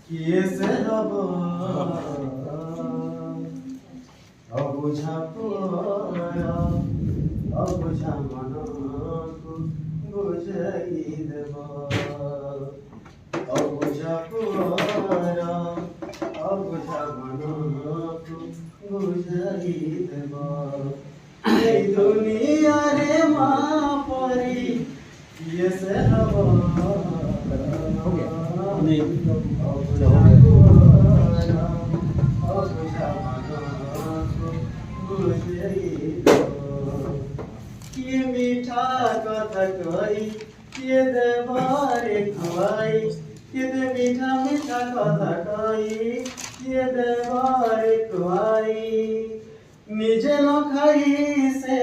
কিয়েছে হব অবুঝা পড়া অবুঝা মনকু বুঝাই দেব অবুঝা পড়া অবুঝা মনকু বুঝাই দেব এই দুনিয়ারে মা পরি কিয়েছে হব কি মিঠা কথা কই কে দেবারে খোয়াই কে দে মিঠা মিঠা কথা কই কে দেবারে খোয়াই নিজে ন খাই সে